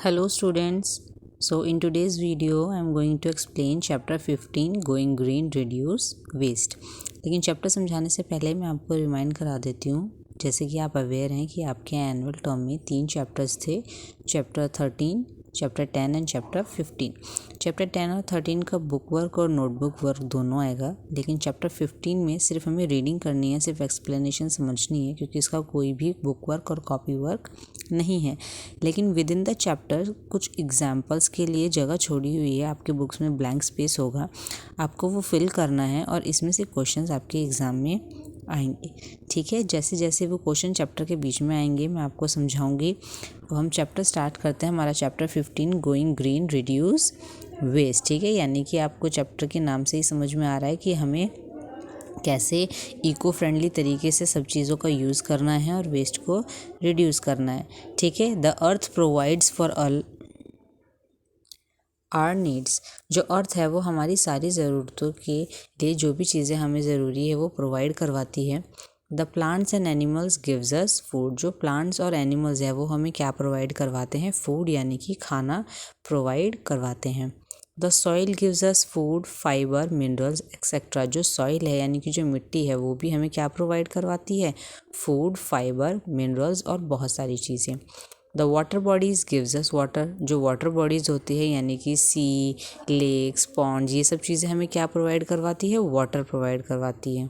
Hello students. So in today's video I am going to explain chapter 15 Going Green Reduce Waste. लेकिन chapter समझाने से पहले मैं आपको रिमाइंड करा देती हूँ, जैसे कि आप अवेयर हैं कि आपके एनुअल टर्म में 3 चैप्टर्स थे, chapter 13, chapter 10 and chapter 15। Chapter 10 और 13 का बुक वर्क और नोटबुक वर्क दोनों आएगा, लेकिन चैप्टर 15 में सिर्फ हमें रीडिंग करनी है, सिर्फ एक्सप्लेनेशन समझनी है, क्योंकि इसका कोई भी बुक वर्क और कॉपी वर्क नहीं है। लेकिन विद इन द चैप्टर कुछ एग्जाम्पल्स के लिए जगह छोड़ी हुई है, आपके बुक्स में ब्लैंक स्पेस होगा, आपको वो फिल करना है और इसमें से क्वेश्चंस आपके एग्ज़ाम में आएंगे। ठीक है, जैसे जैसे वो क्वेश्चन चैप्टर के बीच में आएंगे मैं आपको समझाऊंगी। तो हम चैप्टर स्टार्ट करते हैं, हमारा chapter 15 going green reduce waste. ठीक है, यानी कि आपको चैप्टर के नाम से ही समझ में आ रहा है कि हमें कैसे इको फ्रेंडली तरीके से सब चीज़ों का यूज़ करना है और वेस्ट को रिड्यूस करना है। ठीक है, the earth provides for all our needs. जो अर्थ है वो हमारी सारी ज़रूरतों के लिए जो भी चीज़ें हमें ज़रूरी है वो प्रोवाइड करवाती है। The plants and animals gives us food. जो प्लांट्स और एनिमल्स है वो हमें क्या प्रोवाइड करवाते हैं? फूड, यानी कि खाना प्रोवाइड करवाते हैं। The soil gives us food, fibre, minerals etcetera. जो सॉइल है यानी कि जो मिट्टी है वो भी हमें क्या प्रोवाइड करवाती है? फूड, फाइबर, मिनरल्स और बहुत सारी चीज़ें। The water bodies gives us water. जो वाटर बॉडीज़ होती है यानी कि सी, लेक्स, पॉन्ड्स, ये सब चीज़ें हमें क्या प्रोवाइड करवाती है? वाटर प्रोवाइड करवाती है।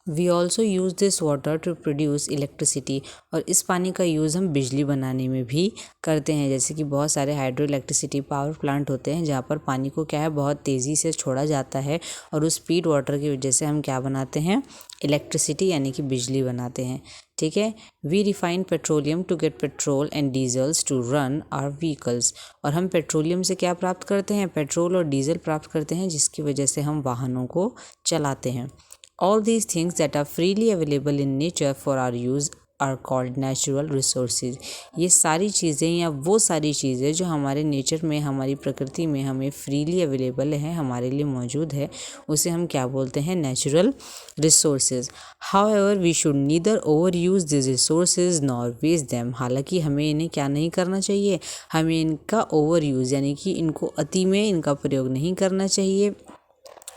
We also use this water to produce electricity. और इस पानी का यूज़ हम बिजली बनाने में भी करते हैं, जैसे कि बहुत सारे हाइड्रो इलेक्ट्रिसिटी पावर प्लांट होते हैं जहाँ पर पानी को क्या है बहुत तेज़ी से छोड़ा जाता है और उस स्पीड वाटर की वजह से हम क्या बनाते हैं? इलेक्ट्रिसिटी, यानी कि बिजली बनाते हैं। ठीक है, we refine petroleum to get petrol and diesels to run our vehicles. और हम पेट्रोलियम से क्या प्राप्त करते हैं? पेट्रोल और डीजल प्राप्त करते हैं, जिसकी वजह से हम वाहनों को चलाते हैं। All these things that are freely available in nature for our use are called natural resources। ये सारी चीज़ें या वो सारी चीज़ें जो हमारे नेचर में, हमारी प्रकृति में हमें फ्रीली अवेलेबल है, हमारे लिए मौजूद है, उसे हम क्या बोलते हैं? Natural resources. However, we should neither overuse these resources nor waste them। हालांकि हमें इन्हें क्या नहीं करना चाहिए? हमें इनका ओवर यूज़ यानी कि इनको अति में इनका प्रयोग नहीं करना चाहिए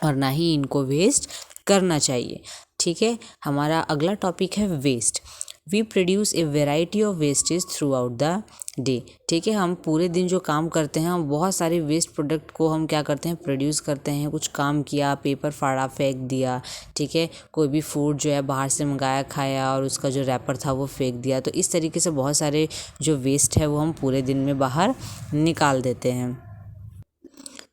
और ना ही इनको वेस्ट करना चाहिए। ठीक है, हमारा अगला टॉपिक है waste. We produce a variety of wastage throughout the day. ठीक है, हम पूरे दिन जो काम करते हैं हम बहुत सारे वेस्ट प्रोडक्ट को हम क्या करते हैं? प्रोड्यूस करते हैं। कुछ काम किया, पेपर फाड़ा, फेंक दिया। ठीक है, कोई भी फूड जो है बाहर से मंगाया, खाया और उसका जो रैपर था वो फेंक दिया। तो इस तरीके से बहुत सारे जो वेस्ट है वो हम पूरे दिन में बाहर निकाल देते हैं।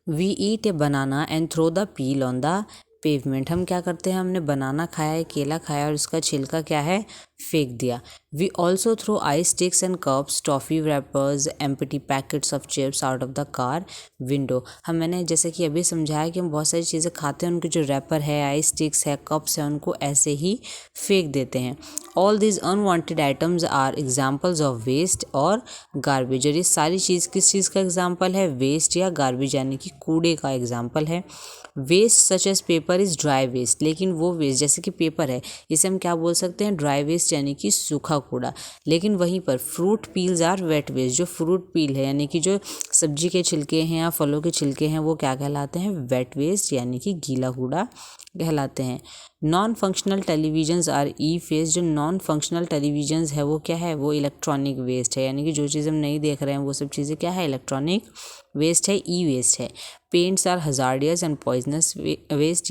We eat a banana and throw the peel on the pavement. हम क्या करते हैं? हमने बनाना खाया है, केला खाया और उसका छिलका क्या है? फेंक दिया। We also throw ice sticks and cups, toffee wrappers, empty packets of chips out of the car window. मैंने जैसे कि अभी समझाया कि हम बहुत सारी चीज़ें खाते हैं, उनके जो रैपर है, आइस स्टिक्स है, कप्स है, उनको ऐसे ही फेंक देते हैं। All these unwanted items are examples of waste और गार्बेज। और ये सारी चीज़ किस चीज़ का एग्जाम्पल है? वेस्ट या गार्बेज, यानी कि कूड़े का एग्जाम्पल है। Waste such as paper is dry waste. लेकिन वो वेस्ट जैसे कि पेपर है, इसे हम क्या बोल सकते हैं? ड्राई वेस्ट, यानी कि सूखा कूड़ा। लेकिन वहीं पर fruit peels are wet waste. जो फ्रूट पील है यानी कि जो सब्जी के छिलके हैं या फलों के छिलके हैं वो क्या कहलाते हैं? वेट वेस्ट, यानी कि गीला कूड़ा कहलाते हैं। Non functional televisions are e waste. जो नॉन फंक्शनल टेलीविजन्स है वो क्या है? वो इलेक्ट्रॉनिक वेस्ट है, यानी कि जो चीज़ हम नहीं देख रहे हैं वो सब चीज़ें क्या है? इलेक्ट्रॉनिक वेस्ट है, ई वेस्ट है। Paints are hazardous and poisonous waste.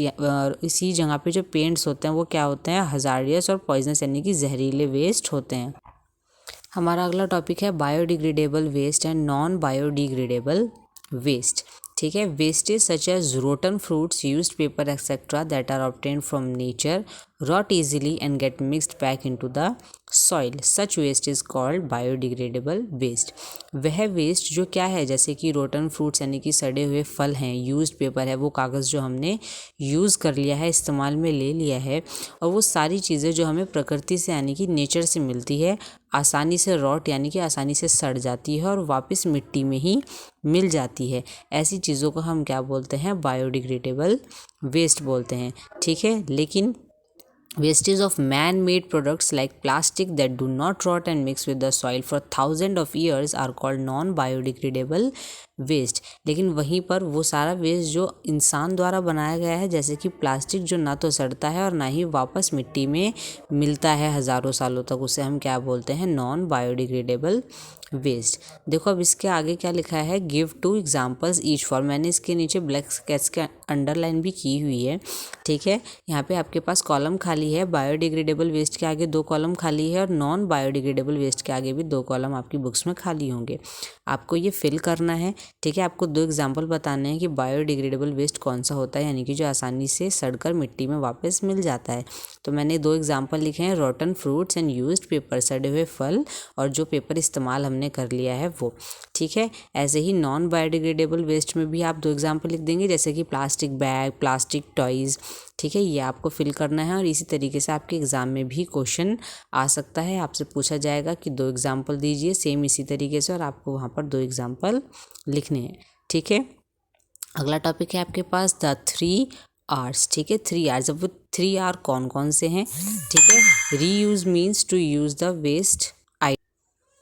इसी जगह पे जो पेंट्स होते हैं वो क्या होते हैं? हजार्डियस और पॉइजनस, यानी कि जहरीले वेस्ट होते हैं। हमारा अगला टॉपिक है biodegradable waste and non biodegradable waste. ठीक है, wastage such as rotten fruits, used paper etcetera that are obtained from nature rot easily and get mixed back into the soil. Such waste is called biodegradable waste। वह waste जो क्या है? जैसे कि rotten fruits यानी कि सड़े हुए फल हैं, यूज्ड पेपर है वो कागज़ जो हमने यूज़ कर लिया है, इस्तेमाल में ले लिया है, और वो सारी चीज़ें जो हमें प्रकृति से यानी कि नेचर से मिलती है, आसानी से रॉट यानी कि आसानी से सड़ जाती है और वापस मिट्टी में ही मिल जाती है। ऐसी चीज़ों को हम क्या बोलते हैं? बायोडिग्रेडेबल वेस्ट बोलते हैं। ठीक है, लेकिन Wastage of man-made products like plastic that do not rot and mix with the soil for thousands of years are called non-biodegradable waste। लेकिन वहीं पर वो सारा वेस्ट जो इंसान द्वारा बनाया गया है, जैसे कि प्लास्टिक, जो ना तो सड़ता है और ना ही वापस मिट्टी में मिलता है हज़ारों सालों तक, उसे हम क्या बोलते हैं? Non biodegradable waste. देखो अब इसके आगे क्या लिखा है, गिव 2 एग्जाम्पल्स ईच फॉर। मैंने इसके नीचे ब्लैक स्केच के अंडरलाइन भी की हुई है, ठीक है। यहाँ पे आपके पास कॉलम खाली है, बायोडिग्रेडेबल वेस्ट के आगे 2 कॉलम खाली है और नॉन बायोडिग्रेडेबल वेस्ट के आगे भी 2 कॉलम आपकी बुक्स में खाली होंगे। आपको ये फिल करना है, ठीक है। आपको 2 एग्जाम्पल बताने हैं कि बायोडिग्रेडेबल वेस्ट कौन सा होता है, यानी कि जो आसानी से सड़कर मिट्टी में वापस मिल जाता है। तो मैंने 2 एग्जाम्पल लिखे हैं, रॉटन फ्रूट्स एंड यूज्ड पेपर, सड़े हुए फल और जो पेपर इस्तेमाल हमने कर लिया है वो, ठीक है। ऐसे ही नॉन बायोडिग्रेडेबल वेस्ट में भी आप 2 एग्जाम्पल लिख देंगे, जैसे कि प्लास्टिक बैग, प्लास्टिक टॉयज़, ठीक है। ये आपको फिल करना है और इसी तरीके से आपके एग्ज़ाम में भी क्वेश्चन आ सकता है। आपसे पूछा जाएगा कि 2 एग्जाम्पल दीजिए सेम इसी तरीके से, और आपको वहाँ पर 2 एग्जाम्पल लिखने हैं, ठीक है। अगला टॉपिक है आपके पास द 3 R's, ठीक है। 3 R's, अब वो 3 R कौन कौन से हैं, ठीक है। Reuse means to use the waste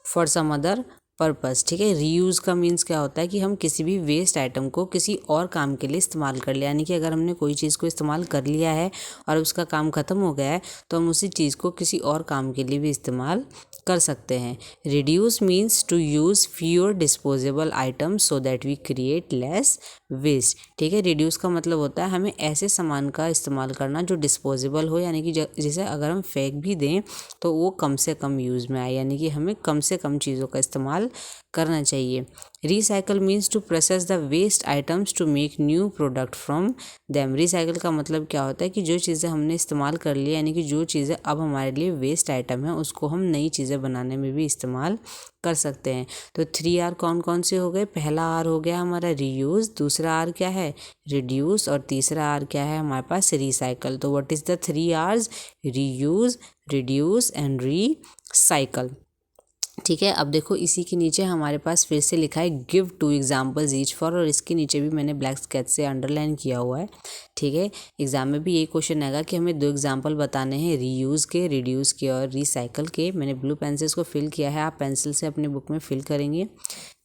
for some other purpose, ठीक है। रीयूज़ का मीन्स क्या होता है कि हम किसी भी वेस्ट आइटम को किसी और काम के लिए इस्तेमाल कर ले, यानी कि अगर हमने कोई चीज़ को इस्तेमाल कर लिया है और उसका काम ख़त्म हो गया है तो हम उसी चीज़ को किसी और काम के लिए भी इस्तेमाल कर सकते हैं। Reduce means to use fewer disposable items so that we create less waste, ठीक है। रिड्यूस का मतलब होता है हमें ऐसे सामान का इस्तेमाल करना जो डिस्पोजेबल हो, यानी कि जैसे अगर हम फेंक भी दें तो वो कम से कम यूज़ में आए, यानी कि हमें कम से कम चीज़ों का इस्तेमाल करना चाहिए। Recycle means to process the waste items to make new product from them. Recycle का मतलब क्या होता है कि जो चीज़ें हमने इस्तेमाल कर ली, यानी कि जो चीज़ें अब हमारे लिए वेस्ट आइटम है, उसको हम नई चीज़ें बनाने में भी इस्तेमाल कर सकते हैं। तो 3 R कौन कौन से हो गए? पहला R हो गया हमारा रीयूज़, दूसरा R क्या है? रिड्यूस, और तीसरा R क्या है हमारे पास? रिसाइकल। तो what is the 3 R's? Reuse, reduce and recycle, ठीक है। अब देखो इसी के नीचे हमारे पास फिर से लिखा है गिव 2 एग्जाम्पल्स ईच फॉर, और इसके नीचे भी मैंने ब्लैक स्केच से अंडरलाइन किया हुआ है, ठीक है। एग्जाम में भी यही क्वेश्चन आएगा कि हमें 2 एग्जाम्पल बताने हैं, रीयूज़ के, रिड्यूस के और रिसाइकल के। मैंने ब्लू पेंसिल्स को फिल किया है, आप पेंसिल से अपने बुक में फिल करेंगे,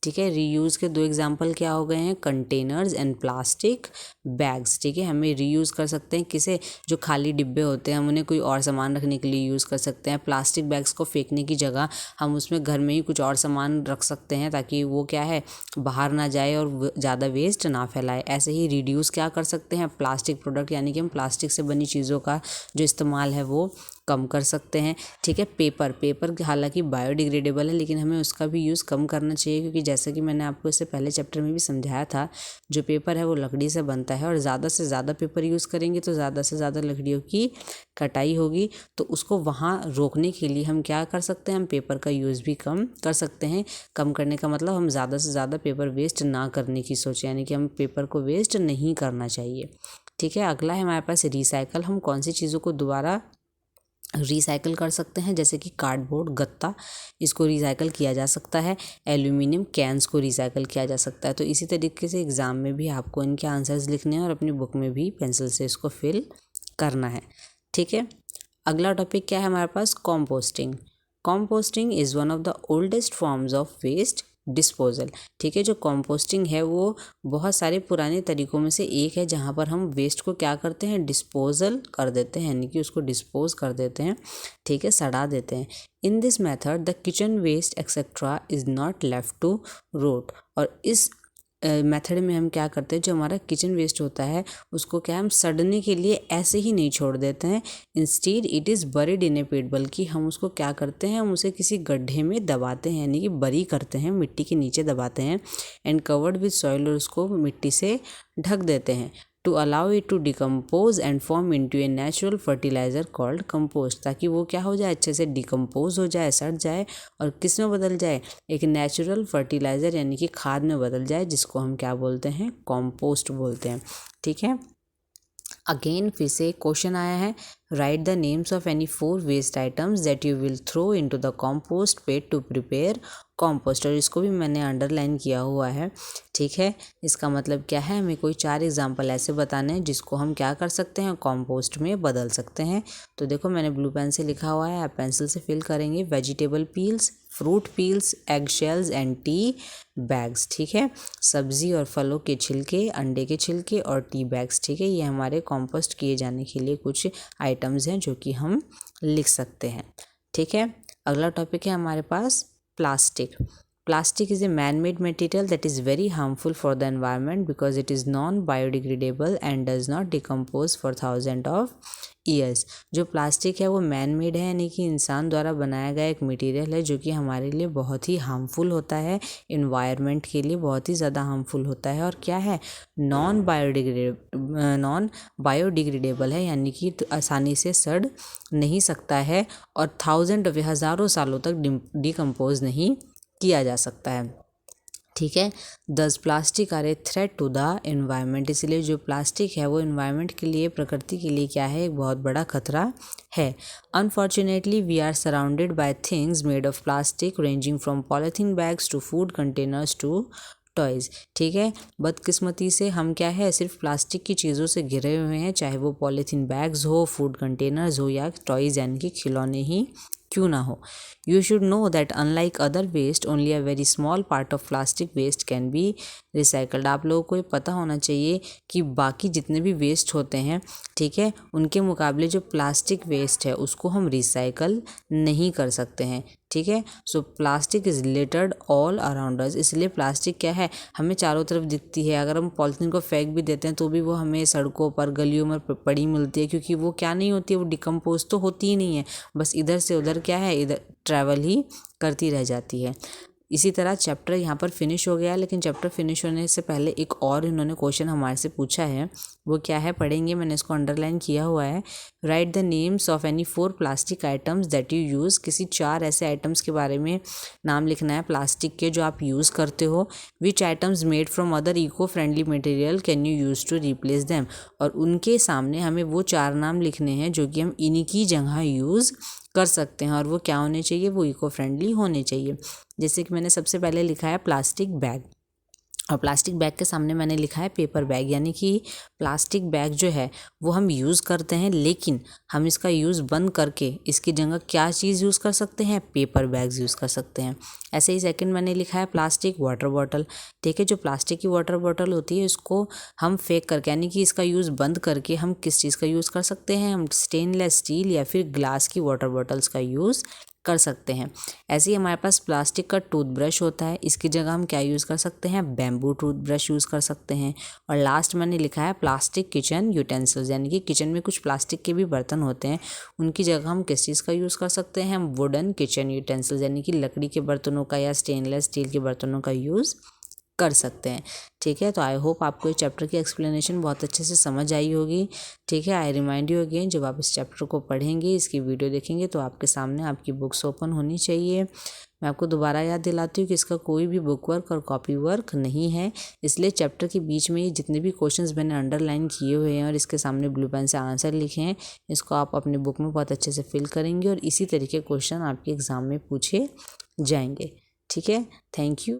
ठीक है। रीयूज़ के 2 एग्जाम्पल क्या हो गए हैं? कंटेनर्स एंड प्लास्टिक बैग्स, ठीक है। हमें रीयूज़ कर सकते हैं किसे? जो खाली डिब्बे होते हैं हम उन्हें कोई और सामान रखने के लिए यूज़ कर सकते हैं। प्लास्टिक बैग्स को फेंकने की जगह हम उसमें घर में ही कुछ और सामान रख सकते हैं ताकि वो क्या है, बाहर ना जाए और ज़्यादा वेस्ट ना फैलाए। ऐसे ही रिड्यूस क्या कर सकते हैं? प्लास्टिक प्रोडक्ट, यानी कि हम प्लास्टिक से बनी चीज़ों का जो इस्तेमाल है वो कम कर सकते हैं, ठीक है। पेपर हालांकि बायोडिग्रेडेबल है, लेकिन हमें उसका भी यूज़ कम करना चाहिए, क्योंकि जैसे कि मैंने आपको इससे पहले चैप्टर में भी समझाया था, जो पेपर है वो लकड़ी से बनता है और ज़्यादा से ज़्यादा पेपर यूज़ करेंगे तो ज़्यादा से ज़्यादा लकड़ियों की कटाई होगी। तो उसको वहाँ रोकने के लिए हम क्या कर सकते हैं? हम पेपर का यूज़ भी कम कर सकते हैं। कम करने का मतलब हम ज़्यादा से ज़्यादा पेपर वेस्ट ना करने की सोचें, यानी कि हम पेपर को वेस्ट नहीं करना चाहिए, ठीक है। अगला है हमारे पास रिसाइकल। हम कौन सी चीज़ों को दोबारा रिसाइकल कर सकते हैं? जैसे कि कार्डबोर्ड, गत्ता, इसको रिसाइकल किया जा सकता है। एल्यूमिनियम कैंस को रिसाइकल किया जा सकता है। तो इसी तरीके से एग्ज़ाम में भी आपको इनके आंसर्स लिखने हैं और अपनी बुक में भी पेंसिल से इसको फिल करना है, ठीक है। अगला टॉपिक क्या है हमारे पास? Composting. Composting is one of the oldest forms of waste disposal, ठीक है। जो कॉम्पोस्टिंग है वो बहुत सारे पुराने तरीकों में से एक है जहाँ पर हम वेस्ट को क्या करते हैं? डिस्पोजल कर देते हैं, यानी कि उसको डिस्पोज कर देते हैं, ठीक है, सड़ा देते हैं। In this method the kitchen waste etcetera is not left to rot. और इस मेथड में हम क्या करते हैं, जो हमारा किचन वेस्ट होता है उसको क्या हम सड़ने के लिए ऐसे ही नहीं छोड़ देते हैं। Instead it is buried in a pit, बल्कि हम उसको क्या करते हैं, हम उसे किसी गड्ढे में दबाते हैं, यानी कि बरी करते हैं, मिट्टी के नीचे दबाते हैं। एंड कवर्ड विद सॉइल, और उसको मिट्टी से ढक देते हैं। To allow it to decompose and form into a natural fertiliser called compost, ताकि वो क्या हो जाए, अच्छे से डिकम्पोज हो जाए, सड़ जाए और किस में बदल जाए? एक नेचुरल फर्टिलाइज़र, यानी कि खाद में बदल जाए, जिसको हम क्या बोलते हैं? कंपोस्ट बोलते हैं, ठीक है। अगेन फिर से क्वेश्चन आया है, write the names of any 4 waste items that you will throw into the compost pit to prepare compost, और इसको भी मैंने अंडरलाइन किया हुआ है। ठीक है, इसका मतलब क्या है, हमें कोई 4 एग्जाम्पल ऐसे बताने हैं जिसको हम क्या कर सकते हैं, कॉम्पोस्ट में बदल सकते हैं। तो देखो मैंने ब्लू पेन से लिखा हुआ है, आप पेंसिल से फिल करेंगे। Vegetable peels, fruit peels, egg shells and tea bags. ठीक है, सब्जी और फलों के छिलके, अंडे के छिलके और टी बैग्स। ठीक है, ये हमारे कॉम्पोस्ट किए जाने के लिए कुछ आइटम्स हैं जो कि हम लिख सकते हैं। ठीक है, अगला टॉपिक है हमारे पास plastic. Plastic is a man-made material that is very harmful for the environment because it is non-biodegradable and does not decompose for thousands of years। जो प्लास्टिक है वो मैन मेड है, यानी कि इंसान द्वारा बनाया गया एक मटेरियल है जो कि हमारे लिए बहुत ही हार्मफुल होता है, इन्वायरमेंट के लिए बहुत ही ज़्यादा हार्मफुल होता है, और क्या है, नॉन बायोडिग्रेडेबल है, यानी कि आसानी से सड़ नहीं सकता है, और हज़ारों सालों तक डिकम्पोज नहीं किया जा सकता है। ठीक है, thus plastic are a threat to the environment. इसलिए जो प्लास्टिक है वो एनवायरनमेंट के लिए, प्रकृति के लिए क्या है, एक बहुत बड़ा खतरा है। Unfortunately we are surrounded by things made of plastic ranging from polythene bags to food containers to toys. ठीक है, बदकिस्मती से हम क्या है, सिर्फ प्लास्टिक की चीज़ों से घिरे हुए हैं, चाहे वो पॉलीथीन बैग्स हो, फूड कंटेनर्स हो, या टॉयज़ यानी कि खिलौने ही क्यों ना हो। You should know that unlike other waste only a very small part of plastic waste can be recycled. आप लोगों को ये पता होना चाहिए कि बाकी जितने भी वेस्ट होते हैं, ठीक है, उनके मुकाबले जो प्लास्टिक वेस्ट है उसको हम रिसाइकल नहीं कर सकते हैं। ठीक है, सो plastic is littered all around us. इसलिए प्लास्टिक क्या है, हमें चारों तरफ दिखती है। अगर हम पॉलिथीन को फेंक भी देते हैं तो भी वो हमें सड़कों पर, गलियों में पड़ी मिलती है, क्योंकि वो क्या नहीं होती है, वो डिकम्पोज तो होती ही नहीं है, बस इधर से उधर क्या है, इधर ट्रैवल ही करती रह जाती है। इसी तरह चैप्टर यहाँ पर फिनिश हो गया, लेकिन चैप्टर फिनिश होने से पहले एक और इन्होंने क्वेश्चन हमारे से पूछा है, वो क्या है पढ़ेंगे, मैंने इसको अंडरलाइन किया हुआ है। Write the names of any 4 plastic items that you use. किसी 4 ऐसे आइटम्स के बारे में नाम लिखना है प्लास्टिक के जो आप यूज़ करते हो। Which items made from other eco friendly material can you use to replace them. और उनके सामने हमें वो 4 नाम लिखने हैं जो कि हम इन्हीं की जगह यूज़ कर सकते हैं, और वो क्या होने चाहिए, वो इको फ्रेंडली होने चाहिए। जैसे कि मैंने सबसे पहले लिखा है प्लास्टिक बैग, और प्लास्टिक बैग के सामने मैंने लिखा है पेपर बैग, यानी कि प्लास्टिक बैग जो है वो हम यूज़ करते हैं, लेकिन हम इसका यूज़ बंद करके इसकी जगह क्या चीज़ यूज़ कर सकते हैं, पेपर बैग्स यूज़ कर सकते हैं। ऐसे ही सेकंड मैंने लिखा है प्लास्टिक वाटर बॉटल। ठीक है, जो प्लास्टिक की वाटर बॉटल होती है इसको हम फेंक करके, यानी कि इसका यूज़ बंद करके हम किस चीज़ का यूज़ कर सकते हैं, हम स्टेनलेस स्टील या फिर ग्लास की वाटर बॉटल्स का यूज़ कर सकते हैं। ऐसे ही हमारे पास प्लास्टिक का टूथब्रश होता है, इसकी जगह हम क्या यूज़ कर सकते हैं, बैम्बू टूथब्रश यूज़ कर सकते हैं। और लास्ट मैंने लिखा है प्लास्टिक किचन यूटेंसिल्स, यानी कि किचन में कुछ प्लास्टिक के भी बर्तन होते हैं, उनकी जगह हम किस चीज़ का यूज़ कर सकते हैं, हम वुडन किचन यूटेंसिल्स, यानी कि लकड़ी के बर्तनों का या स्टेनलेस स्टील के बर्तनों का यूज़ कर सकते हैं। ठीक है, तो आई होप आपको इस चैप्टर की एक्सप्लेनेशन बहुत अच्छे से समझ आई होगी। ठीक है, आई रिमाइंड यू अगेन, जब आप इस चैप्टर को पढ़ेंगे, इसकी वीडियो देखेंगे, तो आपके सामने आपकी बुक्स ओपन होनी चाहिए। मैं आपको दोबारा याद दिलाती हूँ कि इसका कोई भी बुक वर्क और कॉपी वर्क नहीं है, इसलिए चैप्टर के बीच में ये जितने भी क्वेश्चंस मैंने अंडरलाइन किए हुए हैं और इसके सामने ब्लू पेन से आंसर लिखे हैं, इसको आप अपने बुक में बहुत अच्छे से फिल करेंगे और इसी तरीके क्वेश्चन आपके एग्ज़ाम में पूछे जाएंगे। ठीक है, थैंक यू।